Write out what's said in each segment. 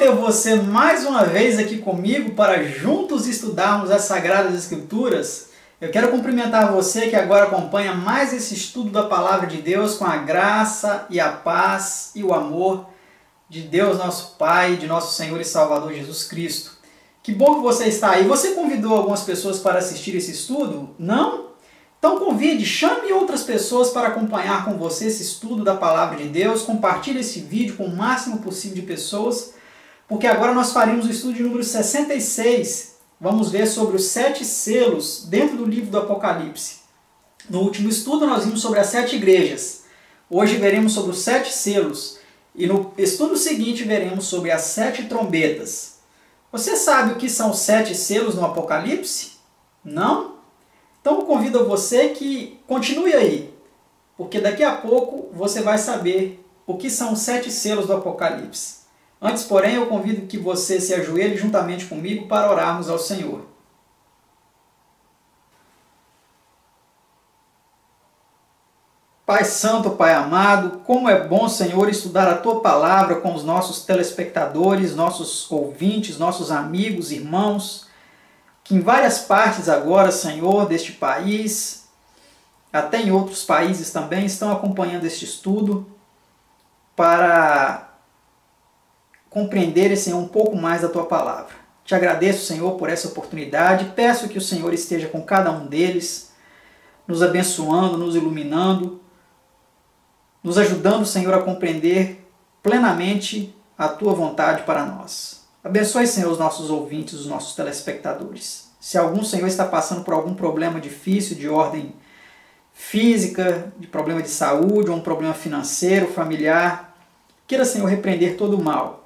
ter você mais uma vez aqui comigo para juntos estudarmos as Sagradas Escrituras. Eu quero cumprimentar você que agora acompanha mais esse estudo da Palavra de Deus com a graça e a paz e o amor de Deus, nosso Pai, de nosso Senhor e Salvador Jesus Cristo. Que bom que você está aí. Você convidou algumas pessoas para assistir esse estudo? Não? Então convide, chame outras pessoas para acompanhar com você esse estudo da Palavra de Deus. Compartilhe esse vídeo com o máximo possível de pessoas, porque agora nós faremos o estudo de número 66. Vamos ver sobre os 7 selos dentro do livro do Apocalipse. No último estudo nós vimos sobre as 7 igrejas. Hoje veremos sobre os 7 selos. E no estudo seguinte veremos sobre as 7 trombetas. Você sabe o que são os 7 selos no Apocalipse? Não? Então eu convido você que continue aí, porque daqui a pouco você vai saber o que são os 7 selos do Apocalipse. Antes, porém, eu convido que você se ajoelhe juntamente comigo para orarmos ao Senhor. Pai Santo, Pai amado, como é bom, Senhor, estudar a Tua Palavra com os nossos telespectadores, nossos ouvintes, nossos amigos, irmãos, que em várias partes agora, Senhor, deste país, até em outros países também, estão acompanhando este estudo para compreender, Senhor, um pouco mais da Tua Palavra. Te agradeço, Senhor, por essa oportunidade. Peço que o Senhor esteja com cada um deles, nos abençoando, nos iluminando, nos ajudando, Senhor, a compreender plenamente a Tua vontade para nós. Abençoe, Senhor, os nossos ouvintes, os nossos telespectadores. Se algum, Senhor, está passando por algum problema difícil de ordem física, de problema de saúde, ou um problema financeiro, familiar, queira, Senhor, repreender todo o mal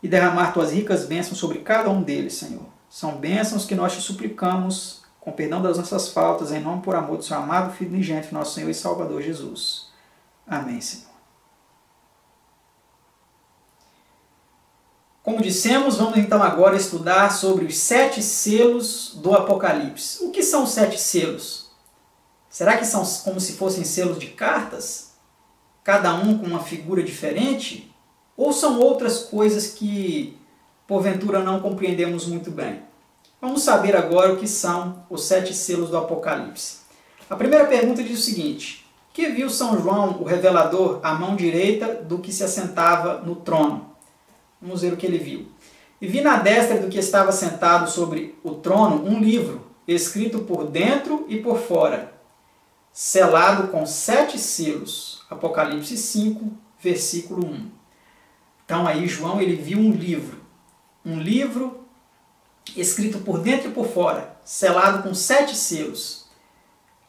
e derramar Tuas ricas bênçãos sobre cada um deles, Senhor. São bênçãos que nós Te suplicamos, com perdão das nossas faltas, em nome por amor do Seu amado Filho unigênito, nosso Senhor e Salvador Jesus. Amém, Senhor. Como dissemos, vamos então agora estudar sobre os 7 selos do Apocalipse. O que são os 7 selos? Será que são como se fossem selos de cartas? Cada um com uma figura diferente? Ou são outras coisas que, porventura, não compreendemos muito bem? Vamos saber agora o que são os 7 selos do Apocalipse. A primeira pergunta diz o seguinte: que viu São João, o revelador, à mão direita do que se assentava no trono? Vamos ver o que ele viu. E vi na destra do que estava sentado sobre o trono um livro, escrito por dentro e por fora, selado com 7 selos. Apocalipse 5, versículo 1. Então aí João ele viu um livro escrito por dentro e por fora, selado com 7 selos.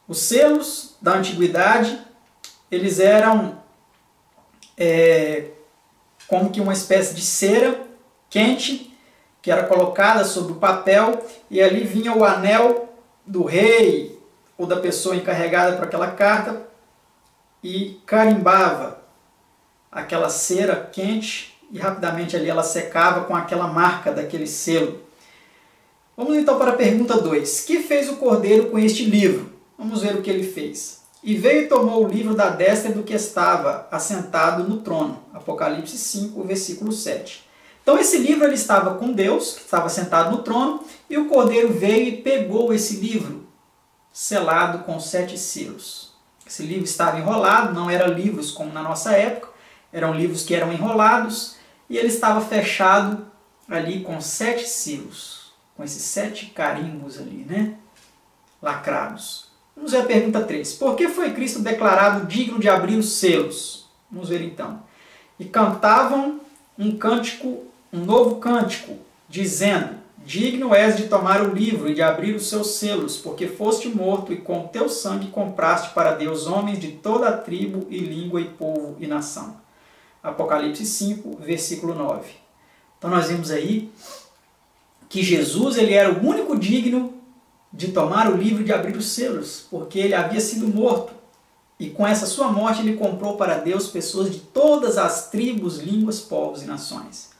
Os selos da antiguidade, eles eram como que uma espécie de cera quente, que era colocada sobre o papel, e ali vinha o anel do rei, ou da pessoa encarregada por aquela carta, e carimbava aquela cera quente, e rapidamente ali ela secava com aquela marca daquele selo. Vamos então para a pergunta 2. Que fez o cordeiro com este livro? Vamos ver o que ele fez. E veio e tomou o livro da destra do que estava assentado no trono. Apocalipse 5, versículo 7. Então esse livro ele estava com Deus, que estava sentado no trono, e o cordeiro veio e pegou esse livro, selado com 7 selos. Esse livro estava enrolado, não eram livros como na nossa época, eram livros que eram enrolados, e ele estava fechado ali com 7 selos, com esses 7 carimbos ali, né? Lacrados. Vamos ver a pergunta 3. Por que foi Cristo declarado digno de abrir os selos? Vamos ver então. E cantavam um novo cântico, dizendo: digno és de tomar o livro e de abrir os seus selos, porque foste morto e com teu sangue compraste para Deus homens de toda a tribo e língua e povo e nação. Apocalipse 5, versículo 9. Então nós vimos aí que Jesus ele era o único digno de tomar o livro e de abrir os selos, porque ele havia sido morto. E com essa sua morte ele comprou para Deus pessoas de todas as tribos, línguas, povos e nações.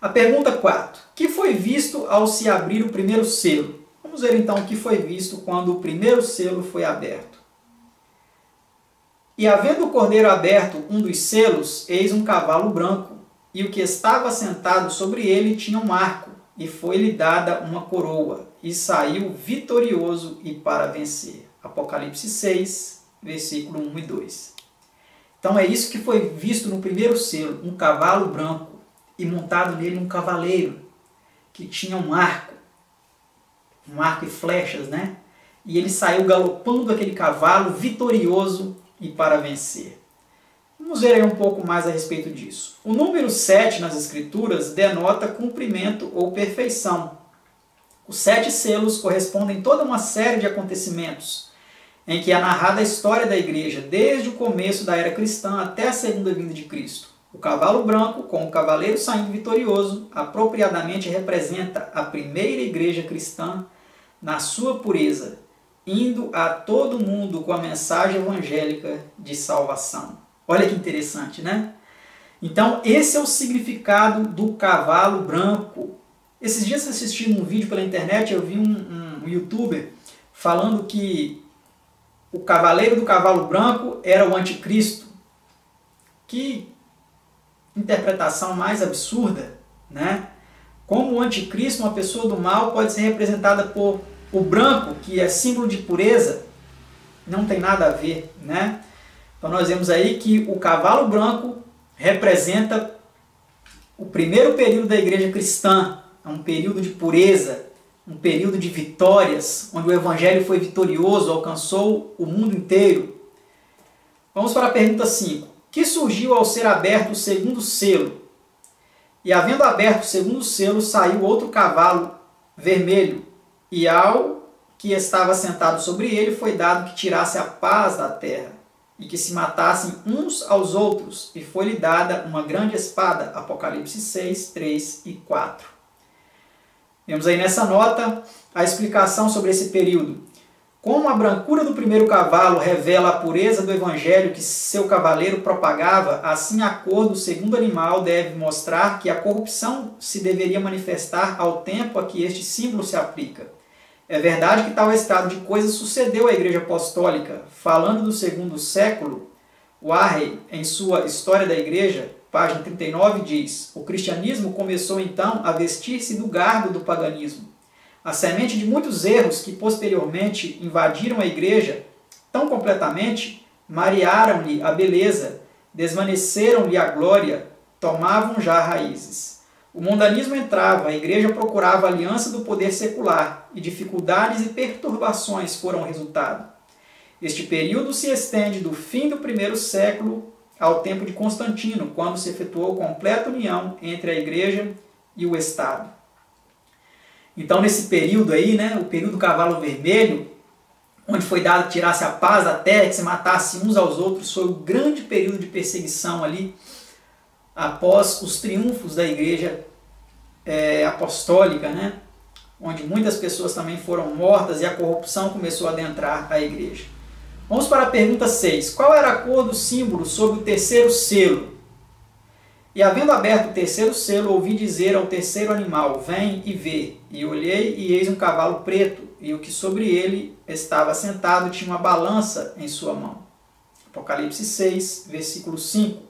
A pergunta 4. Que foi visto ao se abrir o primeiro selo? Vamos ver então o que foi visto quando o primeiro selo foi aberto. E havendo o cordeiro aberto um dos selos, eis um cavalo branco, e o que estava sentado sobre ele tinha um arco, e foi-lhe dada uma coroa, e saiu vitorioso e para vencer. Apocalipse 6, versículo 1 e 2. Então é isso que foi visto no primeiro selo, um cavalo branco, e montado nele um cavaleiro, que tinha um arco e flechas, né? E ele saiu galopando aquele cavalo, vitorioso e para vencer. Vamos ver aí um pouco mais a respeito disso. O número 7 nas Escrituras denota cumprimento ou perfeição. Os 7 selos correspondem a toda uma série de acontecimentos em que é narrada a história da igreja, desde o começo da era cristã até a segunda vinda de Cristo. O cavalo branco, com o cavaleiro saindo vitorioso, apropriadamente representa a primeira igreja cristã na sua pureza, indo a todo mundo com a mensagem evangélica de salvação. Olha que interessante, né? Então, esse é o significado do cavalo branco. Esses dias, assistindo um vídeo pela internet, eu vi um youtuber falando que o cavaleiro do cavalo branco era o anticristo. Que interpretação mais absurda, né? Como o anticristo, uma pessoa do mal, pode ser representada por o branco, que é símbolo de pureza, não tem nada a ver, né? Então nós vemos aí que o cavalo branco representa o primeiro período da igreja cristã, um período de pureza, um período de vitórias, onde o evangelho foi vitorioso, alcançou o mundo inteiro. Vamos para a pergunta 5. Que surgiu ao ser aberto o segundo selo? E havendo aberto o segundo selo, saiu outro cavalo vermelho, e ao que estava sentado sobre ele foi dado que tirasse a paz da terra, e que se matassem uns aos outros, e foi-lhe dada uma grande espada. Apocalipse 6, 3 e 4. Vemos aí nessa nota a explicação sobre esse período. Como a brancura do primeiro cavalo revela a pureza do evangelho que seu cavaleiro propagava, assim a cor do segundo animal deve mostrar que a corrupção se deveria manifestar ao tempo a que este símbolo se aplica. É verdade que tal estado de coisas sucedeu à Igreja Apostólica. Falando do segundo século, Warrey, em sua História da Igreja, página 39, diz: o cristianismo começou então a vestir-se do garbo do paganismo. A semente de muitos erros que posteriormente invadiram a igreja tão completamente, marearam-lhe a beleza, desvaneceram-lhe a glória, tomavam já raízes. O mundanismo entrava, a igreja procurava a aliança do poder secular, e dificuldades e perturbações foram o resultado. Este período se estende do fim do primeiro século ao tempo de Constantino, quando se efetuou completa união entre a igreja e o Estado. Então, nesse período aí, né, o período do cavalo vermelho, onde foi dado que tirasse a paz da terra, que se matasse uns aos outros, foi o grande período de perseguição ali, após os triunfos da igreja apostólica, né, onde muitas pessoas também foram mortas e a corrupção começou a adentrar a igreja. Vamos para a pergunta 6. Qual era a cor do símbolo sob o terceiro selo? E havendo aberto o terceiro selo, ouvi dizer ao terceiro animal: vem e vê. E olhei, e eis um cavalo preto, e o que sobre ele estava sentado tinha uma balança em sua mão. Apocalipse 6, versículo 5.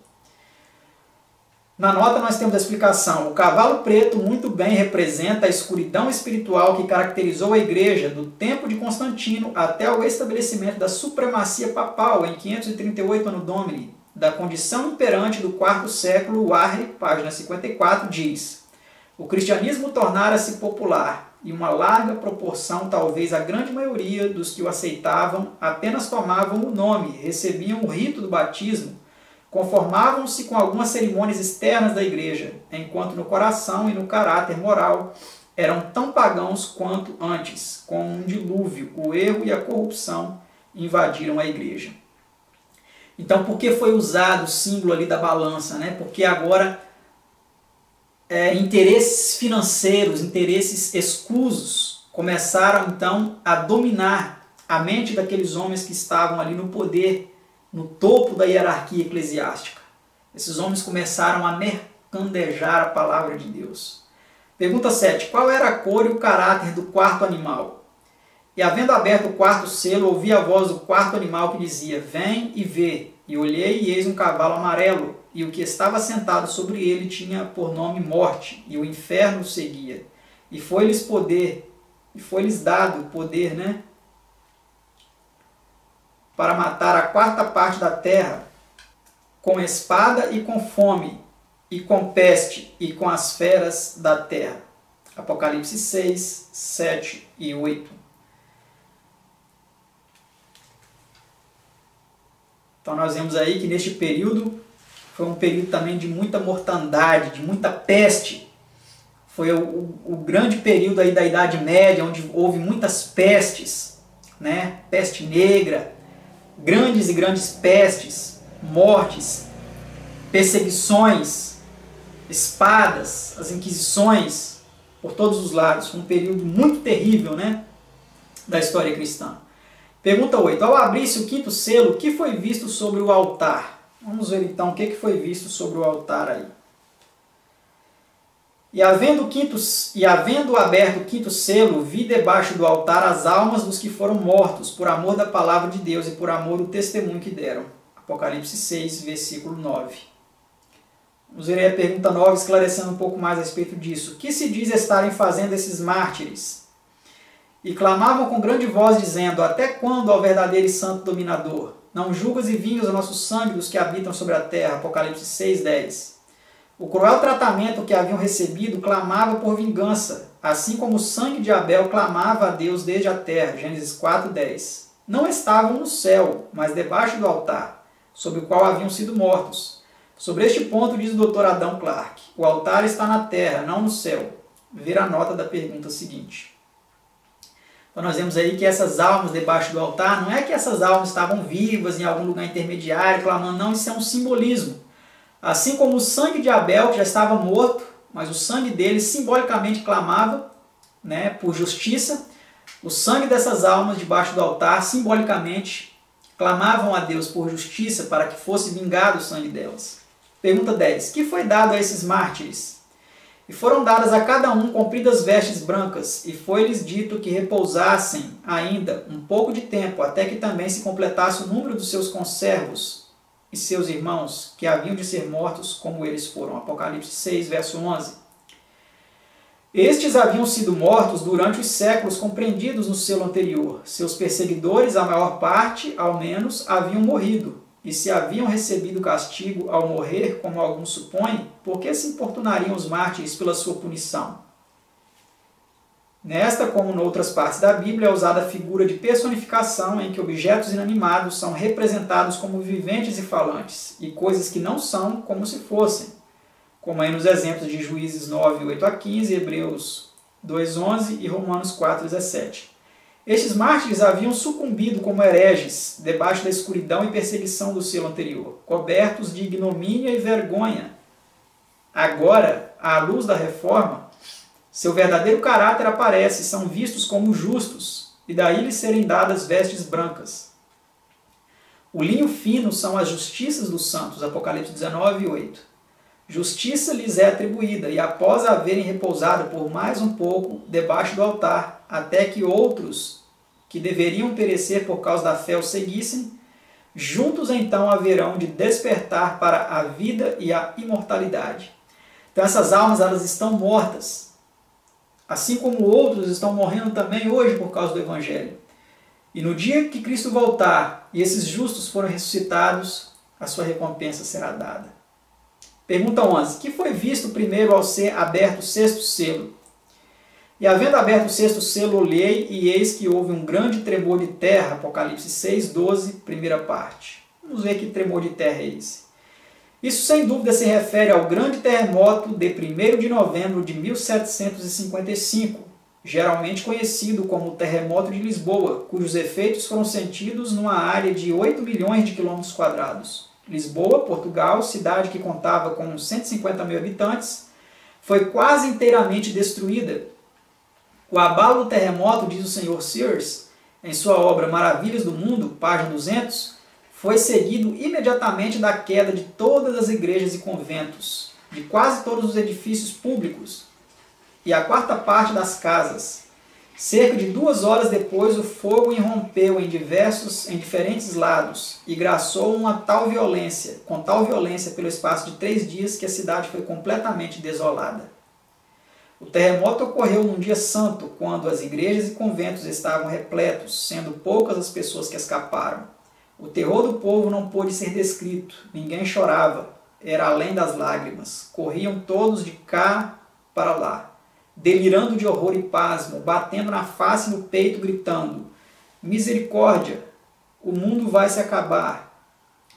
Na nota nós temos a explicação. O cavalo preto muito bem representa a escuridão espiritual que caracterizou a igreja do tempo de Constantino até o estabelecimento da supremacia papal em 538 Anno Domini. Da condição imperante do quarto século, Warrey, página 54, diz: o cristianismo tornara-se popular, e uma larga proporção, talvez a grande maioria dos que o aceitavam, apenas tomavam o nome, recebiam o rito do batismo, conformavam-se com algumas cerimônias externas da igreja, enquanto no coração e no caráter moral eram tão pagãos quanto antes. Com um dilúvio, o erro e a corrupção invadiram a igreja. Então, por que foi usado o símbolo ali da balança, né? Porque agora interesses financeiros, interesses escusos começaram então a dominar a mente daqueles homens que estavam ali no poder, no topo da hierarquia eclesiástica. Esses homens começaram a mercadejar a palavra de Deus. Pergunta 7. Qual era a cor e o caráter do quarto animal? E havendo aberto o quarto selo, ouvi a voz do quarto animal que dizia: vem e vê. E olhei, e eis um cavalo amarelo, e o que estava sentado sobre ele tinha por nome Morte, e o inferno o seguia. E foi-lhes dado poder, né, para matar a quarta parte da terra, com espada e com fome, e com peste, e com as feras da terra. Apocalipse 6, 7 e 8. Então nós vemos aí que neste período foi um período também de muita mortandade, de muita peste. Foi o grande período aí da Idade Média, onde houve muitas pestes, né? Peste negra, grandes e grandes pestes, mortes, perseguições, espadas, as inquisições por todos os lados. Foi um período muito terrível, né, da história cristã. Pergunta 8. Ao abrir-se o quinto selo, o que foi visto sobre o altar? Vamos ver então o que foi visto sobre o altar aí. E havendo aberto o quinto selo, vi debaixo do altar as almas dos que foram mortos, por amor da palavra de Deus e por amor do testemunho que deram. Apocalipse 6, versículo 9. Vamos ver aí a pergunta 9, esclarecendo um pouco mais a respeito disso. O que se diz estarem fazendo esses mártires? E clamavam com grande voz, dizendo: até quando, ó verdadeiro e santo dominador? Não julgas e vingas o nosso sangue dos que habitam sobre a terra. Apocalipse 6, 10. O cruel tratamento que haviam recebido clamava por vingança, assim como o sangue de Abel clamava a Deus desde a terra. Gênesis 4, 10. Não estavam no céu, mas debaixo do altar, sobre o qual haviam sido mortos. Sobre este ponto diz o Dr. Adão Clark: o altar está na terra, não no céu. Ver a nota da pergunta seguinte. Então nós vemos aí que essas almas debaixo do altar, não é que essas almas estavam vivas em algum lugar intermediário, clamando, não, isso é um simbolismo. Assim como o sangue de Abel, que já estava morto, mas o sangue dele simbolicamente clamava, né, por justiça, o sangue dessas almas debaixo do altar simbolicamente clamavam a Deus por justiça para que fosse vingado o sangue delas. Pergunta 10. Que foi dado a esses mártires? E foram dadas a cada um compridas vestes brancas, e foi-lhes dito que repousassem ainda um pouco de tempo, até que também se completasse o número dos seus conservos e seus irmãos, que haviam de ser mortos como eles foram. Apocalipse 6, verso 11. Estes haviam sido mortos durante os séculos compreendidos no selo anterior. Seus perseguidores, a maior parte, ao menos, haviam morrido. E se haviam recebido castigo ao morrer, como alguns supõem, por que se importunariam os mártires pela sua punição? Nesta, como em outras partes da Bíblia, é usada a figura de personificação em que objetos inanimados são representados como viventes e falantes, e coisas que não são como se fossem, como aí nos exemplos de Juízes 9, 8 a 15, Hebreus 2, 11 e Romanos 4, 17. Estes mártires haviam sucumbido como hereges, debaixo da escuridão e perseguição do selo anterior, cobertos de ignomínia e vergonha. Agora, à luz da reforma, seu verdadeiro caráter aparece e são vistos como justos, e daí lhes serem dadas vestes brancas. O linho fino são as justiças dos santos, Apocalipse 19, 8. Justiça lhes é atribuída, e após haverem repousado por mais um pouco debaixo do altar, até que outros, que deveriam perecer por causa da fé, o seguissem, juntos então haverão de despertar para a vida e a imortalidade. Então essas almas, elas estão mortas, assim como outros estão morrendo também hoje por causa do Evangelho. E no dia que Cristo voltar e esses justos forem ressuscitados, a sua recompensa será dada. Pergunta 11. Que foi visto primeiro ao ser aberto o sexto selo? E havendo aberto o sexto selo, olhei, e eis que houve um grande tremor de terra. Apocalipse 6, 12, primeira parte. Vamos ver que tremor de terra é esse. Isso sem dúvida se refere ao grande terremoto de 1º de novembro de 1755, geralmente conhecido como o Terremoto de Lisboa, cujos efeitos foram sentidos numa área de 8 milhões de quilômetros quadrados. Lisboa, Portugal, cidade que contava com 150 mil habitantes, foi quase inteiramente destruída. O abalo do terremoto, diz o Sr. Sears, em sua obra Maravilhas do Mundo, página 200, foi seguido imediatamente da queda de todas as igrejas e conventos, de quase todos os edifícios públicos e a quarta parte das casas. Cerca de 2 horas depois, o fogo irrompeu em diferentes lados e graçou com tal violência pelo espaço de 3 dias que a cidade foi completamente desolada. O terremoto ocorreu num dia santo, quando as igrejas e conventos estavam repletos, sendo poucas as pessoas que escaparam. O terror do povo não pôde ser descrito, ninguém chorava, era além das lágrimas, corriam todos de cá para lá, delirando de horror e pasmo, batendo na face e no peito, gritando: misericórdia, o mundo vai se acabar.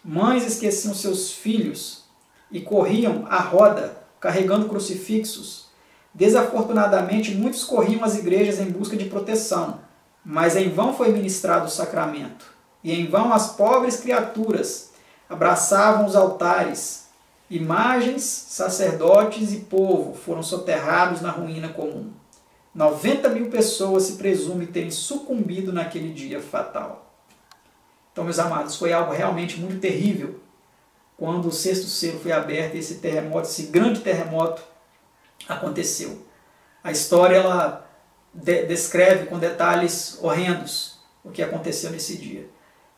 Mães esqueciam seus filhos e corriam à roda, carregando crucifixos. Desafortunadamente, muitos corriam às igrejas em busca de proteção, mas em vão foi ministrado o sacramento, e em vão as pobres criaturas abraçavam os altares. Imagens, sacerdotes e povo foram soterrados na ruína comum. 90.000 pessoas se presume terem sucumbido naquele dia fatal. Então, meus amados, foi algo realmente muito terrível quando o 6º selo foi aberto e esse terremoto, esse grande terremoto, aconteceu. A história ela descreve com detalhes horrendos o que aconteceu nesse dia.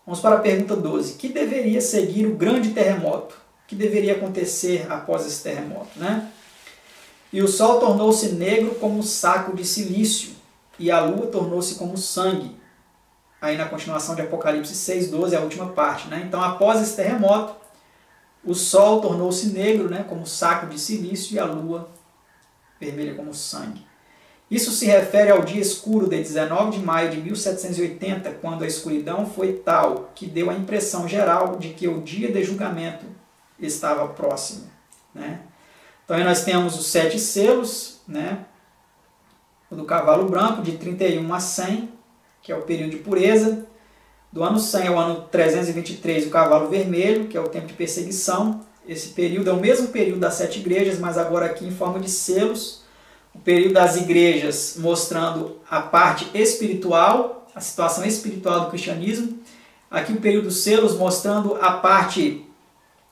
Vamos para a pergunta 12. Que deveria seguir o grande terremoto? O que deveria acontecer após esse terremoto, né? E o sol tornou-se negro como um saco de silício, e a lua tornou-se como sangue. Aí na continuação de Apocalipse 6:12, a última parte, né? Então, após esse terremoto, o sol tornou-se negro, né, como saco de silício, e a lua vermelha como sangue. Isso se refere ao dia escuro de 19 de maio de 1780, quando a escuridão foi tal que deu a impressão geral de que o dia de julgamento estava próximo, né? Então aí nós temos os 7 selos, né? O do cavalo branco, de 31 a 100, que é o período de pureza. Do ano 100 ao ano 323, o cavalo vermelho, que é o tempo de perseguição. Esse período é o mesmo período das 7 igrejas, mas agora aqui em forma de selos. O período das igrejas mostrando a parte espiritual, a situação espiritual do cristianismo. Aqui o período dos selos mostrando a parte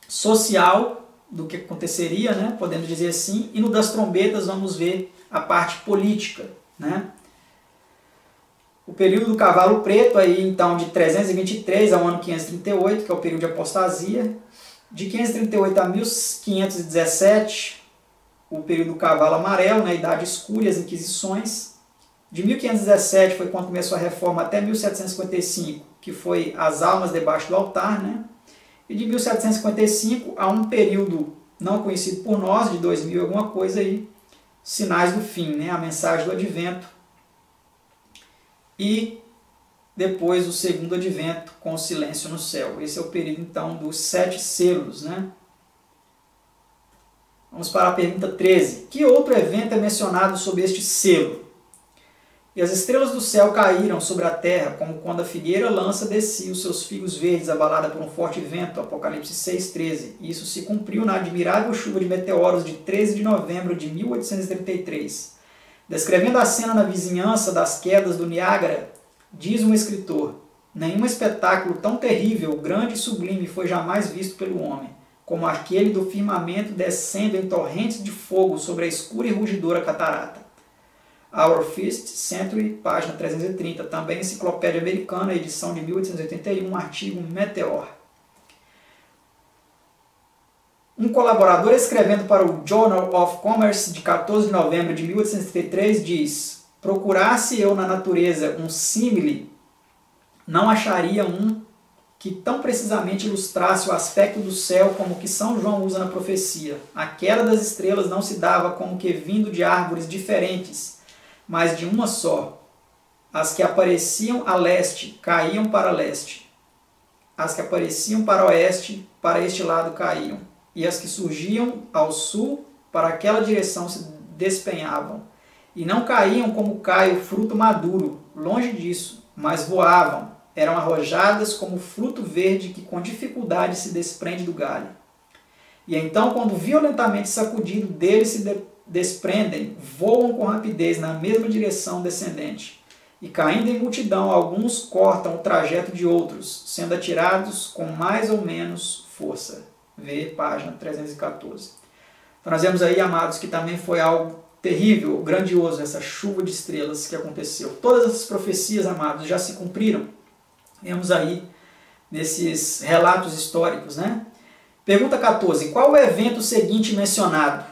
social do que aconteceria, né? Podemos dizer assim. E no das trombetas vamos ver a parte política, né? O período do cavalo preto, aí, então, de 323 ao ano 538, que é o período de apostasia. De 538 a 1517, o período do cavalo amarelo, na Idade Escura e as Inquisições. De 1517 foi quando começou a reforma até 1755, que foi as almas debaixo do altar, né? E de 1755 a um período não conhecido por nós, de 2000 alguma coisa aí, sinais do fim, né? A mensagem do advento. E depois o segundo advento com o silêncio no céu. Esse é o período então dos 7 selos, né? Vamos para a pergunta 13. Que outro evento é mencionado sob este selo? E as estrelas do céu caíram sobre a terra, como quando a figueira lança descia os seus figos verdes, abalada por um forte vento, Apocalipse 6:13. E isso se cumpriu na admirável chuva de meteoros de 13 de novembro de 1833. Descrevendo a cena na vizinhança das quedas do Niágara, diz um escritor: nenhum espetáculo tão terrível, grande e sublime foi jamais visto pelo homem, como aquele do firmamento descendo em torrentes de fogo sobre a escura e rugidora catarata. Our First Century, página 330, também Enciclopédia Americana, edição de 1881, artigo Meteor. Um colaborador escrevendo para o Journal of Commerce de 14 de novembro de 1833 diz: procurasse eu na natureza um símile, não acharia um que tão precisamente ilustrasse o aspecto do céu como que São João usa na profecia. A queda das estrelas não se dava como que vindo de árvores diferentes, mas de uma só. As que apareciam a leste caíam para leste. As que apareciam para oeste, para este lado caíam. E as que surgiam ao sul, para aquela direção se despenhavam. E não caíam como cai o fruto maduro, longe disso, mas voavam. Eram arrojadas como fruto verde que com dificuldade se desprende do galho. E então, quando violentamente sacudido, deles se desprendem, voam com rapidez na mesma direção descendente. E caindo em multidão, alguns cortam o trajeto de outros, sendo atirados com mais ou menos força. Vê página 314. Então nós vemos aí, amados, que também foi algo terrível, grandioso, essa chuva de estrelas que aconteceu. Todas essas profecias, amados, já se cumpriram. Vemos aí nesses relatos históricos, né? Pergunta 14. Qual o evento seguinte mencionado?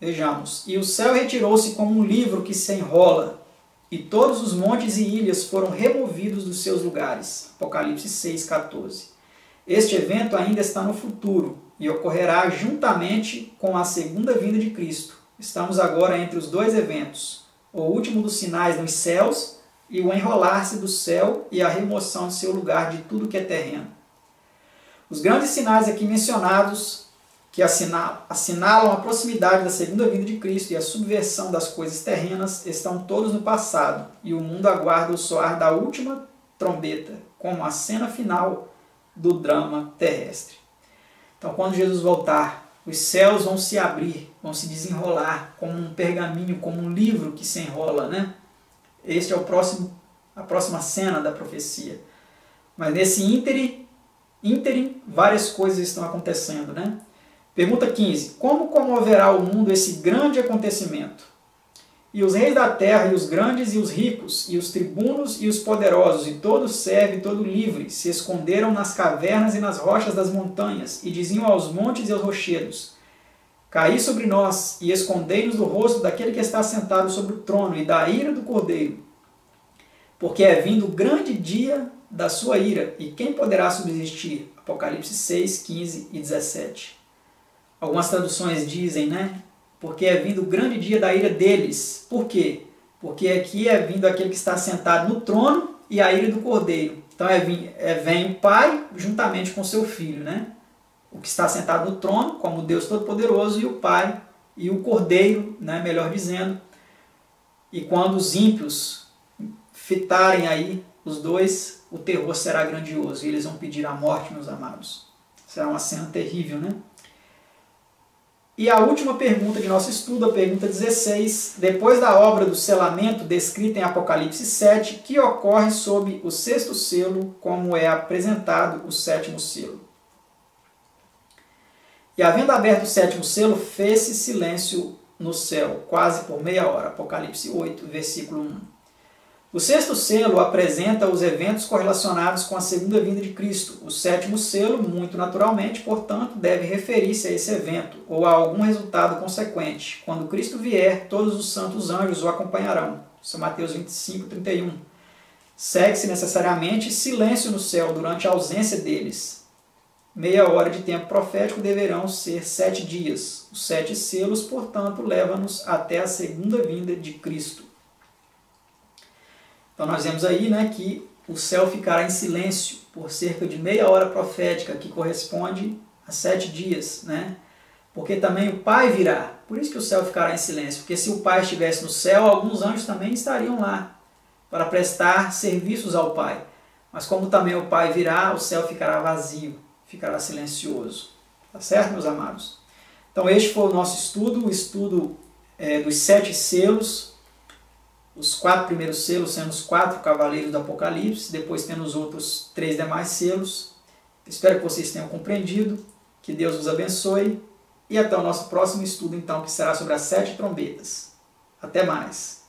Vejamos. E o céu retirou-se como um livro que se enrola, e todos os montes e ilhas foram removidos dos seus lugares. Apocalipse 6,14. Este evento ainda está no futuro e ocorrerá juntamente com a segunda vinda de Cristo. Estamos agora entre os dois eventos, o último dos sinais nos céus e o enrolar-se do céu e a remoção de seu lugar de tudo que é terreno. Os grandes sinais aqui mencionados, que assinalam a proximidade da segunda vinda de Cristo e a subversão das coisas terrenas, estão todos no passado, e o mundo aguarda o soar da última trombeta, como a cena final do drama terrestre. Então, quando Jesus voltar, os céus vão se abrir, vão se desenrolar como um pergaminho, como um livro que se enrola, né? Este é a próxima cena da profecia. Mas nesse ínterim, várias coisas estão acontecendo, né? Pergunta 15. Como comoverá o mundo esse grande acontecimento? E os reis da terra, e os grandes, e os ricos, e os tribunos, e os poderosos, e todo servo, e todo livre, se esconderam nas cavernas e nas rochas das montanhas, e diziam aos montes e aos rochedos: Caí sobre nós, e escondei-nos do rosto daquele que está sentado sobre o trono, e da ira do Cordeiro. Porque é vindo o grande dia da sua ira, e quem poderá subsistir? Apocalipse 6, 15 e 17. Algumas traduções dizem, né? Porque é vindo o grande dia da ira deles. Por quê? Porque aqui é vindo aquele que está sentado no trono e a ira do Cordeiro. Então vem o Pai juntamente com seu Filho, né? O que está sentado no trono, como Deus Todo-Poderoso, e o Pai e o Cordeiro, né? Melhor dizendo. E quando os ímpios fitarem aí os dois, o terror será grandioso. E eles vão pedir a morte, meus amados. Será uma cena terrível, né? E a última pergunta de nosso estudo, a pergunta 16, depois da obra do selamento descrita em Apocalipse 7, que ocorre sob o sexto selo, como é apresentado o sétimo selo. E havendo aberto o sétimo selo, fez-se silêncio no céu, quase por meia hora. Apocalipse 8, versículo 1. O sexto selo apresenta os eventos correlacionados com a segunda vinda de Cristo. O sétimo selo, muito naturalmente, portanto, deve referir-se a esse evento ou a algum resultado consequente. Quando Cristo vier, todos os santos anjos o acompanharão. São Mateus 25, 31. Segue-se necessariamente silêncio no céu durante a ausência deles. Meia hora de tempo profético deverão ser 7 dias. Os 7 selos, portanto, levam-nos até a segunda vinda de Cristo. Então nós vemos aí, né, que o céu ficará em silêncio por cerca de meia hora profética, que corresponde a 7 dias, né? Porque também o Pai virá. Por isso que o céu ficará em silêncio, porque se o Pai estivesse no céu, alguns anjos também estariam lá para prestar serviços ao Pai. Mas como também o Pai virá, o céu ficará vazio, ficará silencioso. Tá certo, meus amados? Então este foi o nosso estudo, o estudo dos 7 selos. Os 4 primeiros selos sendo os 4 cavaleiros do Apocalipse, depois tendo os outros 3 demais selos. Espero que vocês tenham compreendido, que Deus os abençoe, e até o nosso próximo estudo, então, que será sobre as 7 trombetas. Até mais!